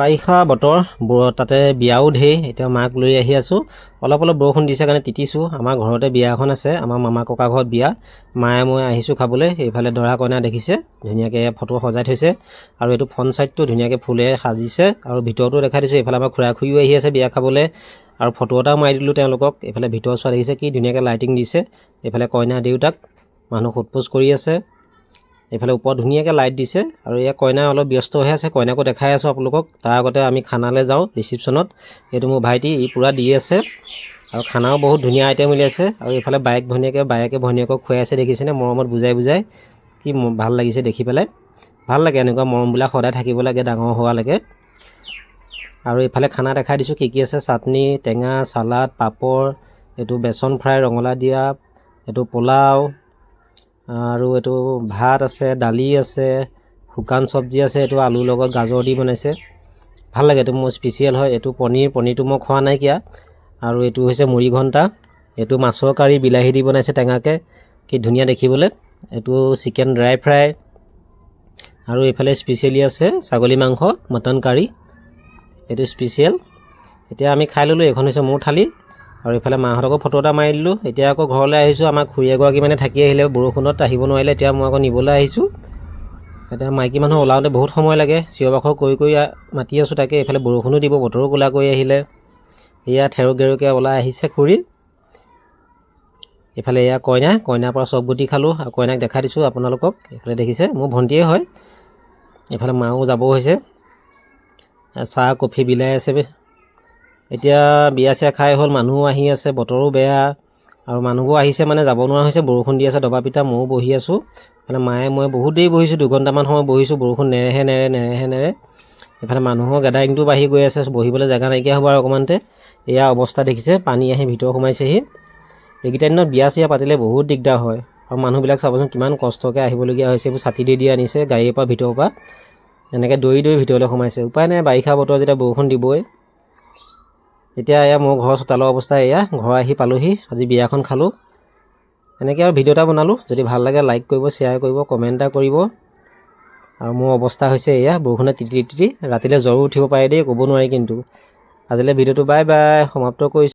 বাৰিষা বতৰ তাতে বিয়াও ঢেৰ। এতিয়া মাক লৈ আহি আছোঁ। অলপ বৰষুণ দিছে কাৰণে তিতিছোঁ। আমাৰ ঘৰতে বিয়া এখন আছে, আমাৰ মামা ককা ঘৰত বিয়া। মায়ে মই আহিছোঁ খাবলৈ। এইফালে দৰা কইনা দেখিছে, ধুনীয়াকৈ ফটো সজাই থৈছে। আৰু এইটো ফ্ৰণ্ট ছাইডটো ধুনীয়াকৈ ফুলে সাজিছে। আৰু ভিতৰতো দেখাই দিছোঁ। এইফালে আমাৰ খুৰা খুৰীও আহি আছে বিয়া খাবলৈ। আৰু ফটো এটাও মাৰি দিলোঁ তেওঁলোকক। এইফালে ভিতৰ চোৱা দেখিছে কি ধুনীয়াকৈ লাইটিং দিছে। এইফালে কইনা দেউতাক মানুহ সোধ পোছ কৰি আছে। এইফালে ওপৰত ধুনীয়াকৈ লাইট দিছে। আৰু এয়া কইনা অলপ ব্যস্ত হৈ আছে, কইনাকো দেখাই আছোঁ আপোনালোকক। তাৰ আগতে আমি খানালৈ যাওঁ ৰিচিপশ্যনত। এইটো মোৰ ভাইটি, ই পূৰা দি আছে। আৰু খানাও বহুত ধুনীয়া আইটেম উলিয়াইছে। আৰু এইফালে বায়েকে ভনীয়েকক খুৱাই আছে, দেখিছেনে মৰমত বুজাই কি ভাল লাগিছে দেখি পেলাই। ভাল লাগে এনেকুৱা মৰমবিলাক সদায় থাকিব লাগে ডাঙৰ হোৱালৈকে। আৰু এইফালে খানা দেখাই দিছোঁ কি আছে। চাটনি, টেঙা, চালাড, পাপৰ, এইটো বেচন ফ্ৰাই, ৰঙালাও দিয়া, এইটো পোলাও, আৰু এইটো ভাত আছে, দালি আছে, শুকান চব্জি আছে। এইটো আলুৰ লগত গাজৰ দি বনাইছে, ভাল লাগে। এইটো মোৰ স্পেচিয়েল হয়। এইটো পনীৰটো মই খোৱা নাইকিয়া। আৰু এইটো হৈছে মুড়ি ঘণ্টা, এইটো মাছৰ কাৰী বিলাহী দি বনাইছে টেঙাকৈ, কি ধুনীয়া দেখিবলৈ। এইটো চিকেন ড্ৰাই ফ্ৰাই। আৰু এইফালে স্পেচিয়েলি আছে ছাগলী মাংস, মটন কাৰী, এইটো স্পেচিয়েল। এতিয়া আমি খাই ল'লোঁ। এইখন হৈছে মোৰ থালি। আৰু এইফালে মাহঁতকো ফটো এটা মাৰি দিলোঁ। এতিয়া আকৌ ঘৰলৈ আহিছোঁ। আমাৰ খুৰী এগৰাকী মানে থাকি আহিলে, বৰষুণত আহিব নোৱাৰিলে। এতিয়া মই আকৌ নিবলৈ আহিছোঁ। এতিয়া মাইকী মানুহ ওলাওঁতে বহুত সময় লাগে, চিঞৰ বাখৰ কৰি মাতি আছোঁ তাকে। এইফালে বৰষুণো দিব, বতৰো ক'লা কৰি আহিলে। এয়া ঠেৰো গেৰোকৈ ওলাই আহিছে খুৰী। এইফালে এয়া কইনাৰ পৰা চব গুটি খালোঁ। আৰু কইনাক দেখাই দিছোঁ আপোনালোকক। এইফালে দেখিছে মোৰ ভণ্টিয়ে হয়। এইফালে মাও যাব হৈছে, চাহ কফি বিলাই আছে। এতিয়া বিয়া চিয়া খাই হ'ল, মানুহো আহি আছে, বতৰো বেয়া। আৰু মানুহবোৰ আহিছে মানে যাব নোৱাৰা হৈছে, বৰষুণ দি আছে দবা পিটা। ময়ো বহি আছোঁ। মানে মায়ে মই বহুত দেৰি বহিছোঁ, 2 ঘণ্টামান সময় বহিছোঁ। বৰষুণ নেৰে। এইফালে মানুহৰ গেডাৰিংটো বাঢ়ি গৈ আছে, বহিবলৈ জেগা নাইকিয়া হ'ব আৰু অকণমানতে। এয়া অৱস্থা দেখিছে, পানী আহি ভিতৰ সোমাইছেহি। এইকেইটা দিনত বিয়া চিয়া পাতিলে বহুত দিগদাৰ হয়। আৰু মানুহবিলাক চাবচোন কিমান কষ্টকৈ আহিবলগীয়া হৈছে। এইবোৰ ছাতি দি আনিছে গাড়ীৰ পৰা, ভিতৰৰ পৰা এনেকৈ দৌৰি ভিতৰলৈ সোমাইছে। উপায় নাই, বাৰিষা বতৰ যেতিয়া বৰষুণ দিবই। এতিয়া এয়া মোৰ ঘৰৰ চোতালৰ অৱস্থা এয়া। ঘৰ আহি পালোহি, আজি বিয়াখন খালোঁ। এনেকৈ আৰু ভিডিঅ' এটা বনালোঁ। যদি ভাল লাগে লাইক কৰিব, শ্বেয়াৰ কৰিব, কমেণ্ট এটা কৰিব। আৰু মোৰ অৱস্থা হৈছে এয়া, বৰষুণে তিতি ৰাতিলৈ জ্বৰো উঠিব পাৰে দেই, ক'ব নোৱাৰি। কিন্তু আজিলৈ ভিডিঅ'টো বাই সমাপ্ত কৰিছোঁ।